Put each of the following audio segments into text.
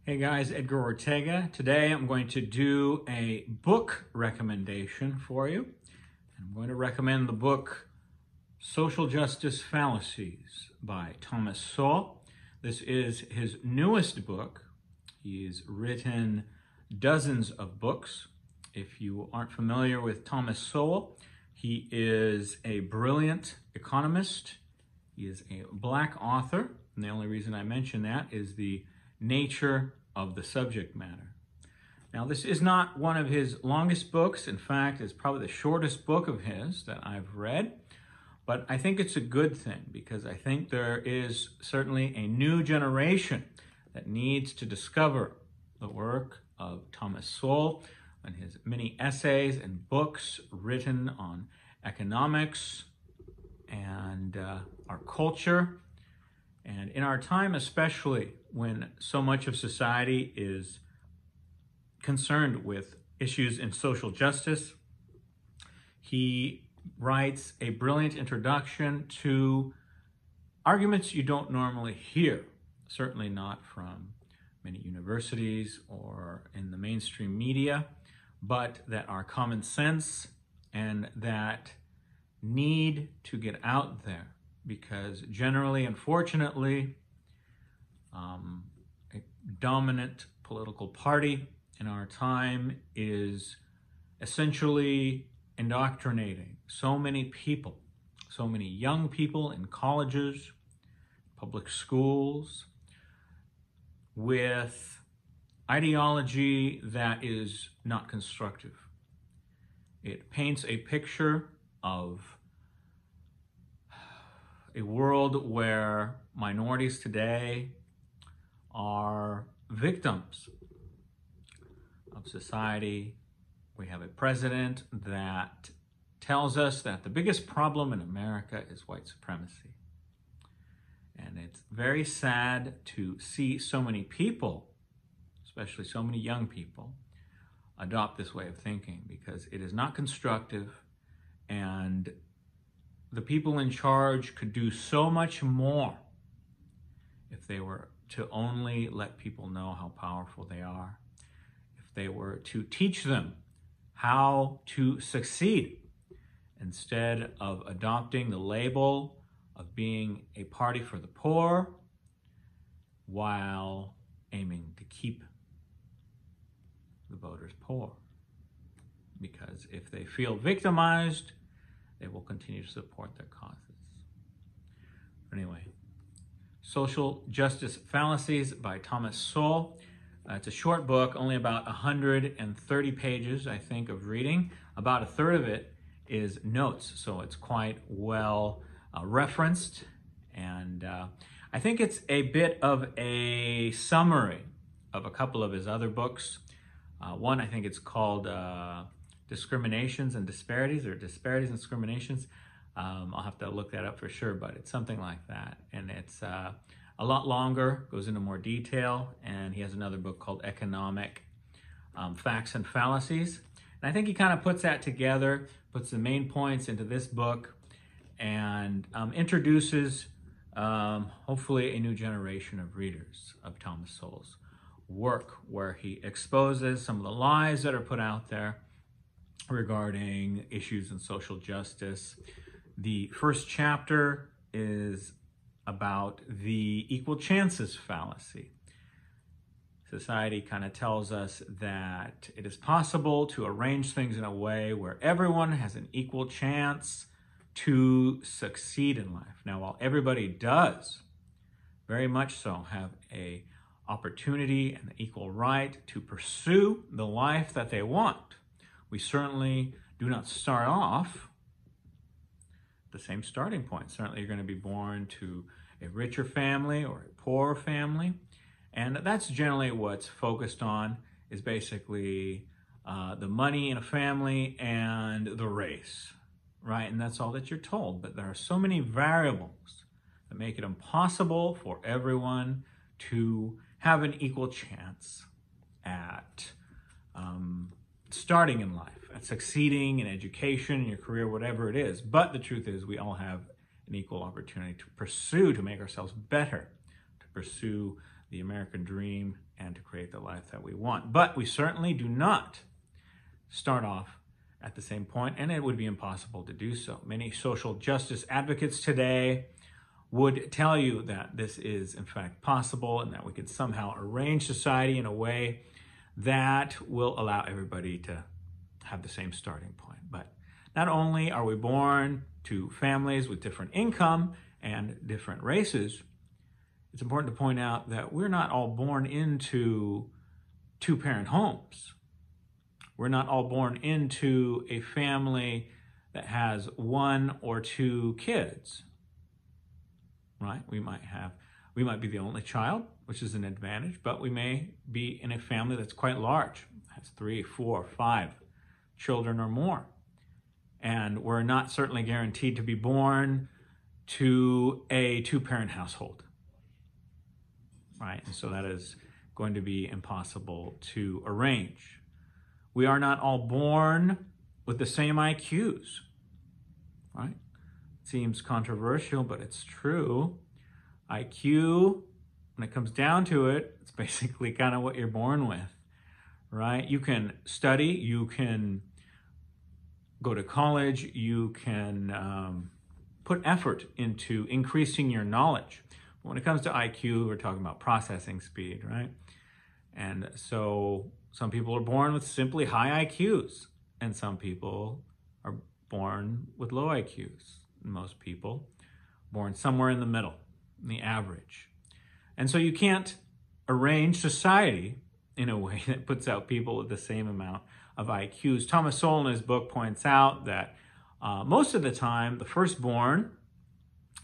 Hey guys, Edgar Ortega. Today I'm going to do a book recommendation for you. I'm going to recommend the book Social Justice Fallacies by Thomas Sowell. This is his newest book. He's written dozens of books. If you aren't familiar with Thomas Sowell, he is a brilliant economist. He is a Black author, and the only reason I mention that is the nature of the subject matter. Now, this is not one of his longest books. In fact, it's probably the shortest book of his that I've read. But I think it's a good thing because I think there is certainly a new generation that needs to discover the work of Thomas Sowell and his many essays and books written on economics and our culture. And in our time, especially when so much of society is concerned with issues in social justice, he writes a brilliant introduction to arguments you don't normally hear, certainly not from many universities or in the mainstream media, but that are common sense and that need to get out there. Because generally, unfortunately, a dominant political party in our time is essentially indoctrinating so many people, so many young people in colleges, public schools, with ideology that is not constructive. It paints a picture of a world where minorities today are victims of society. We have a president that tells us that the biggest problem in America is white supremacy. And it's very sad to see so many people, especially so many young people, adopt this way of thinking because it is not constructive, and the people in charge could do so much more if they were to only let people know how powerful they are, if they were to teach them how to succeed instead of adopting the label of being a party for the poor while aiming to keep the voters poor. Because if they feel victimized, they will continue to support their causes. Anyway, Social Justice Fallacies by Thomas Sowell. It's a short book, only about 130 pages, I think, of reading. About a third of it is notes, so it's quite well referenced. And I think it's a bit of a summary of a couple of his other books. One, I think it's called Discriminations and Disparities, or Disparities and Discriminations. I'll have to look that up for sure, but it's something like that. And it's a lot longer, goes into more detail. And he has another book called Economic Facts and Fallacies. And I think he kind of puts that together, puts the main points into this book, and introduces hopefully a new generation of readers of Thomas Sowell's work, where he exposes some of the lies that are put out there regarding issues in social justice. The first chapter is about the equal chances fallacy. Society kind of tells us that it is possible to arrange things in a way where everyone has an equal chance to succeed in life. Now, while everybody does very much so have an opportunity and the equal right to pursue the life that they want, we certainly do not start off the same starting point. Certainly, you're going to be born to a richer family or a poorer family. And that's generally what's focused on, is basically the money in a family and the race, right? And that's all that you're told. But there are so many variables that make it impossible for everyone to have an equal chance at starting in life, at succeeding in education, in your career, whatever it is. But the truth is, we all have an equal opportunity to pursue, to make ourselves better, to pursue the American dream and to create the life that we want. But we certainly do not start off at the same point, and it would be impossible to do so. Many social justice advocates today would tell you that this is in fact possible and that we could somehow arrange society in a way that will allow everybody to have the same starting point. But not only are we born to families with different income and different races, it's important to point out that we're not all born into two-parent homes. We're not all born into a family that has one or two kids, right? We might be the only child, which is an advantage, but we may be in a family that's quite large, has 3, 4, 5 children or more. And we're not certainly guaranteed to be born to a two-parent household, right? And so that is going to be impossible to arrange. We are not all born with the same IQs, right? It seems controversial, but it's true. IQ, when it comes down to it, it's basically kind of what you're born with, right? You can study, you can go to college, you can put effort into increasing your knowledge. When it comes to IQ, we're talking about processing speed, right? And so some people are born with simply high IQs, and some people are born with low IQs. Most people born somewhere in the middle, in the average. And so you can't arrange society in a way that puts out people with the same amount of IQs. Thomas Sowell in his book points out that most of the time, the firstborn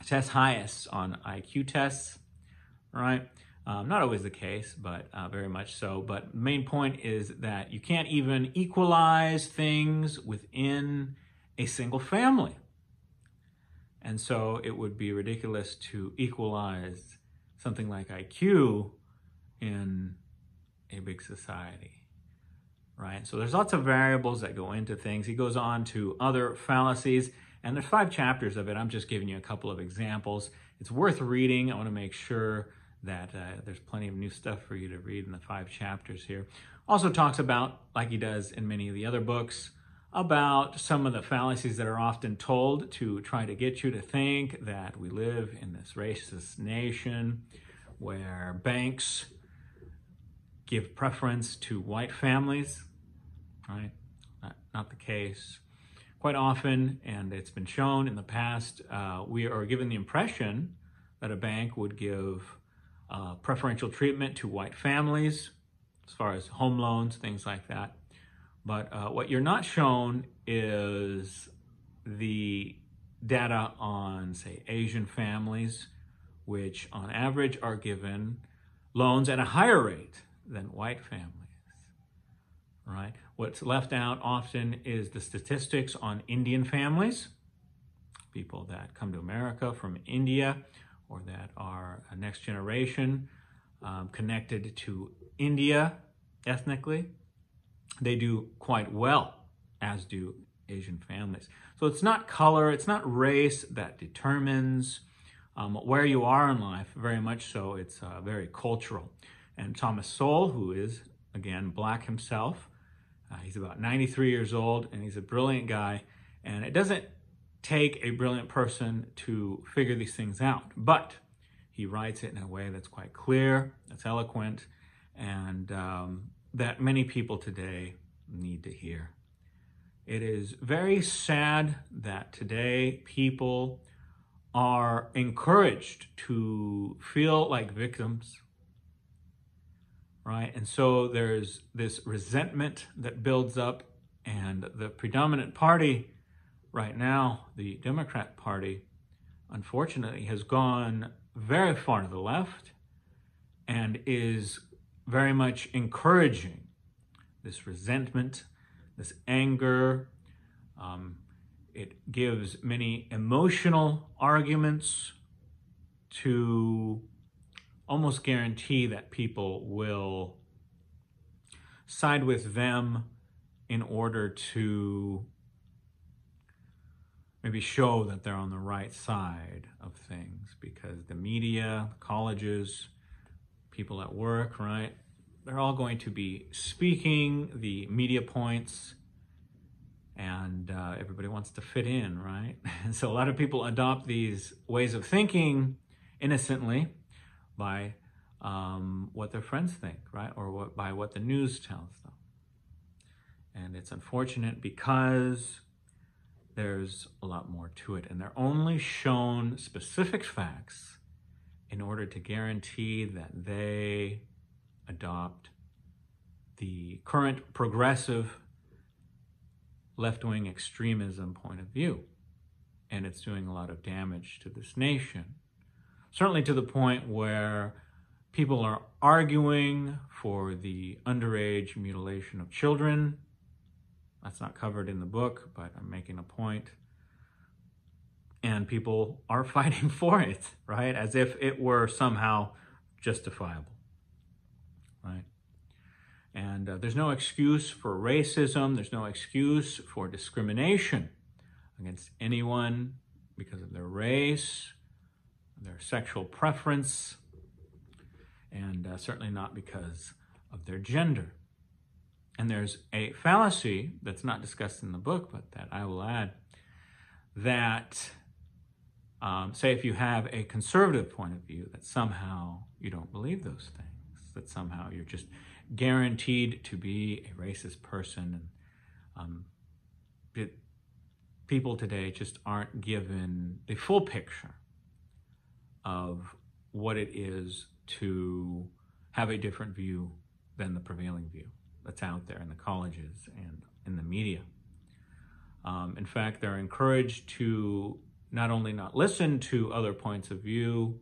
test highest on IQ tests, right? Not always the case, but very much so. But the main point is that you can't even equalize things within a single family. And so it would be ridiculous to equalize something like IQ in a big society, right? So there's lots of variables that go into things. He goes on to other fallacies, and there's 5 chapters of it. I'm just giving you a couple of examples. It's worth reading. I want to make sure that there's plenty of new stuff for you to read in the 5 chapters here. Also talks about, like he does in many of the other books, about some of the fallacies that are often told to try to get you to think that we live in this racist nation where banks give preference to white families, right? Not the case. Quite often, and it's been shown in the past, we are given the impression that a bank would give preferential treatment to white families as far as home loans, things like that. But what you're not shown is the data on, say, Asian families, which on average are given loans at a higher rate than white families, right? What's left out often is the statistics on Indian families, people that come to America from India or that are a next generation connected to India ethnically. They do quite well, as do Asian families. So it's not color, it's not race that determines where you are in life, very much so. It's very cultural. And Thomas Sowell, who is, again, black himself, he's about 93 years old, and he's a brilliant guy. And it doesn't take a brilliant person to figure these things out, but he writes it in a way that's quite clear, that's eloquent, and that many people today need to hear. It is very sad that today people are encouraged to feel like victims, right? And so there's this resentment that builds up, and the predominant party right now, the Democrat Party, unfortunately has gone very far to the left and is very much encouraging this resentment, this anger. It gives many emotional arguments to almost guarantee that people will side with them in order to maybe show that they're on the right side of things, because the media, colleges, people at work, right? They're all going to be speaking the media points, and everybody wants to fit in, right? And so a lot of people adopt these ways of thinking innocently by what their friends think, right? Or by what the news tells them. And it's unfortunate because there's a lot more to it. And they're only shown specific facts in order to guarantee that they adopt the current progressive left-wing extremism point of view. And it's doing a lot of damage to this nation. Certainly to the point where people are arguing for the underage mutilation of children. That's not covered in the book, but I'm making a point. And people are fighting for it, right? As if it were somehow justifiable, right? And there's no excuse for racism. There's no excuse for discrimination against anyone because of their race, their sexual preference, and certainly not because of their gender. And there's a fallacy that's not discussed in the book, but that I will add, that say if you have a conservative point of view, that somehow you don't believe those things, that somehow you're just guaranteed to be a racist person. And people today just aren't given the full picture of what it is to have a different view than the prevailing view that's out there in the colleges and in the media. In fact, they're encouraged to not only not listen to other points of view,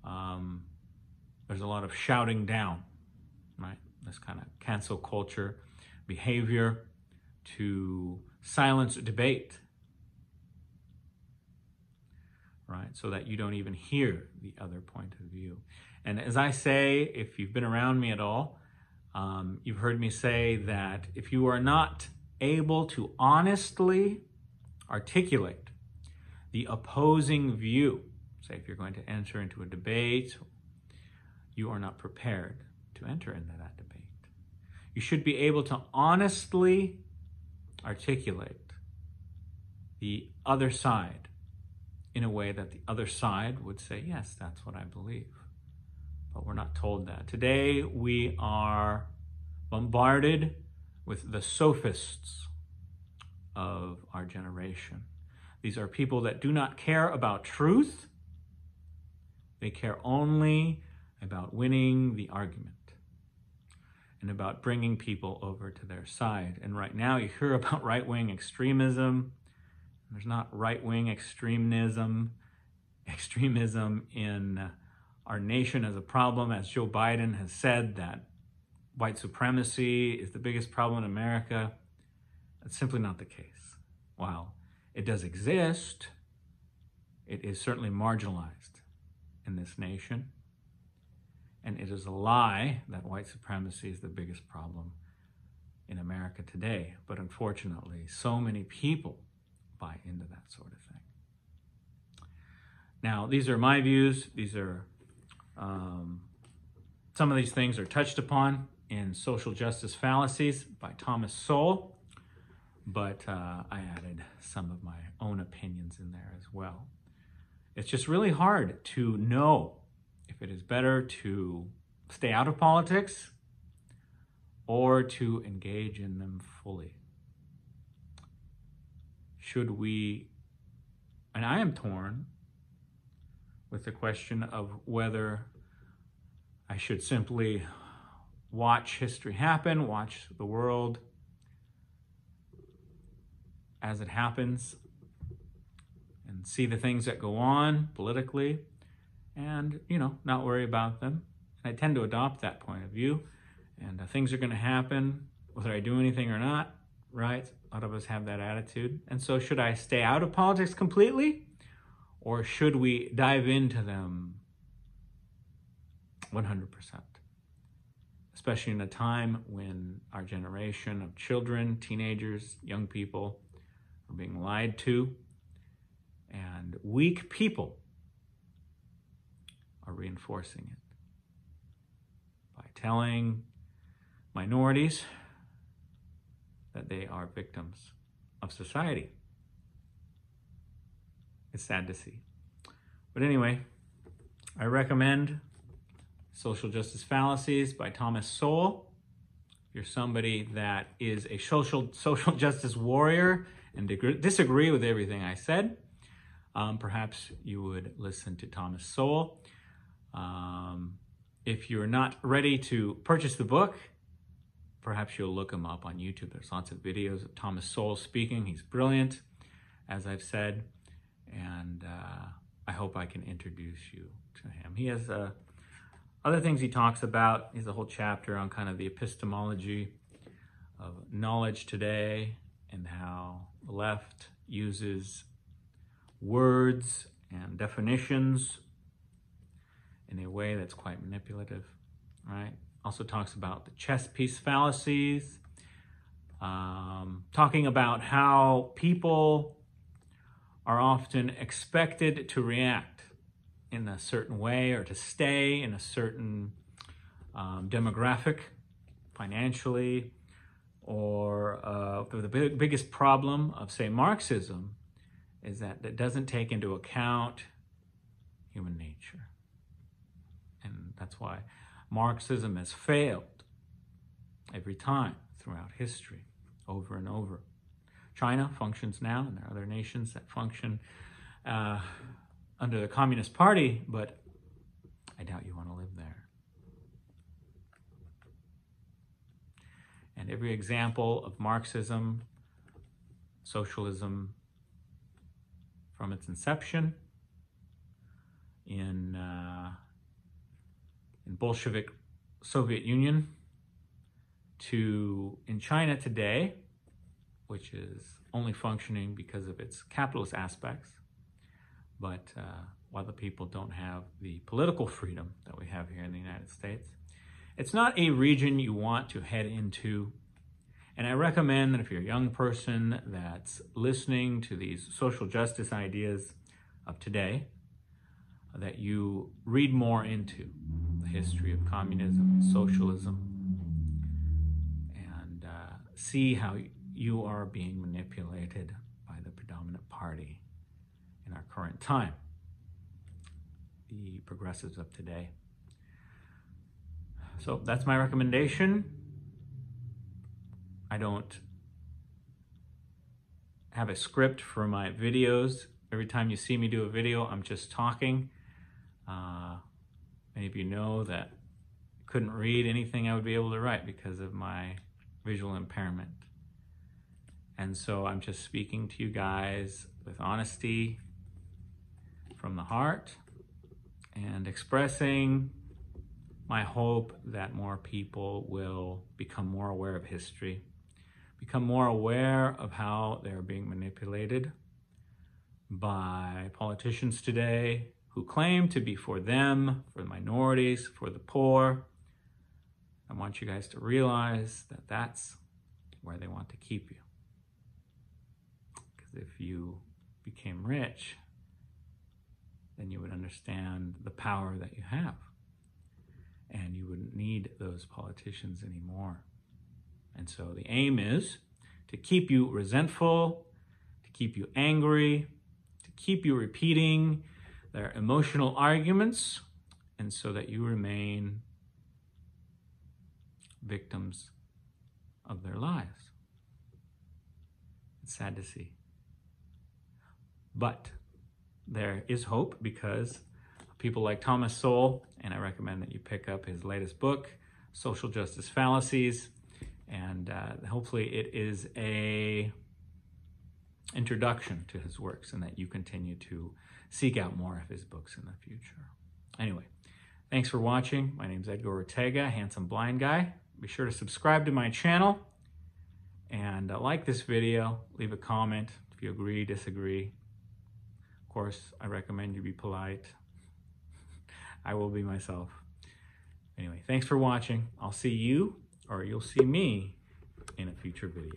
there's a lot of shouting down, right? This kind of cancel culture behavior to silence debate, right? So that you don't even hear the other point of view. And as I say, if you've been around me at all, you've heard me say that if you are not able to honestly articulate the opposing view, say if you're going to enter into a debate, you are not prepared to enter into that debate. You should be able to honestly articulate the other side in a way that the other side would say, yes, that's what I believe. But we're not told that. Today, we are bombarded with the sophists of our generation. These are people that do not care about truth. They care only about winning the argument and about bringing people over to their side. And right now, you hear about right-wing extremism. There's not right-wing extremism in our nation as a problem, as Joe Biden has said that white supremacy is the biggest problem in America. That's simply not the case. While it does exist, it is certainly marginalized in this nation. And it is a lie that white supremacy is the biggest problem in America today. But unfortunately, so many people buy into that sort of thing. Now, these are my views. These are some of these things are touched upon in Social Justice Fallacies by Thomas Sowell, but I added some of my own opinions in there as well. It's just really hard to know if it is better to stay out of politics or to engage in them fully. Should we, and I am torn with the question of whether I should simply watch history happen, watch the world as it happens, and see the things that go on politically, and, not worry about them. And I tend to adopt that point of view, and things are going to happen whether I do anything or not, right? A lot of us have that attitude. And so should I stay out of politics completely, or should we dive into them 100%? Especially in a time when our generation of children, teenagers, young people are being lied to, and weak people are reinforcing it. telling minorities that they are victims of society. It's sad to see. But anyway, I recommend Social Justice Fallacies by Thomas Sowell. If you're somebody that is a social justice warrior and disagree with everything I said, perhaps you would listen to Thomas Sowell. If you're not ready to purchase the book, perhaps you'll look him up on YouTube. There's lots of videos of Thomas Sowell speaking. He's brilliant, as I've said, and I hope I can introduce you to him. He has other things he talks about. He has a whole chapter on kind of the epistemology of knowledge today and how the left uses words and definitions in a way that's quite manipulative, right? Also talks about the chess piece fallacies, talking about how people are often expected to react in a certain way or to stay in a certain demographic financially, or the biggest problem of, say, Marxism is that it doesn't take into account human nature. And that's why Marxism has failed every time throughout history, over and over. China functions now, and there are other nations that function under the Communist Party, but I doubt you want to live there. And every example of Marxism, socialism, from its inception in Bolshevik Soviet Union to in China today, which is only functioning because of its capitalist aspects, but while the people don't have the political freedom that we have here in the United States. It's not a region you want to head into. And I recommend that if you're a young person that's listening to these social justice ideas of today, that you read more into the history of communism, socialism, and see how you are being manipulated by the predominant party in our current time, the progressives of today. So that's my recommendation. I don't have a script for my videos. Every time you see me do a video, I'm just talking. Many of you know that I couldn't read anything I would be able to write because of my visual impairment. And so I'm just speaking to you guys with honesty from the heart and expressing my hope that more people will become more aware of history, become more aware of how they're being manipulated by politicians today who claim to be for them, for the minorities, for the poor. I want you guys to realize that that's where they want to keep you. Because if you became rich, then you would understand the power that you have. And you wouldn't need those politicians anymore. And so the aim is to keep you resentful, to keep you angry, to keep you repeating their emotional arguments, and so that you remain victims of their lives. It's sad to see. But there is hope because people like Thomas Sowell, and I recommend that you pick up his latest book, Social Justice Fallacies, and hopefully it is a introduction to his works and that you continue to seek out more of his books in the future. Anyway, thanks for watching. My name's Edgar Ortega, Handsome Blind Guy. Be sure to subscribe to my channel and like this video, leave a comment if you agree, disagree. Of course, I recommend you be polite. I will be myself. Anyway, thanks for watching. I'll see you, or you'll see me, in a future video.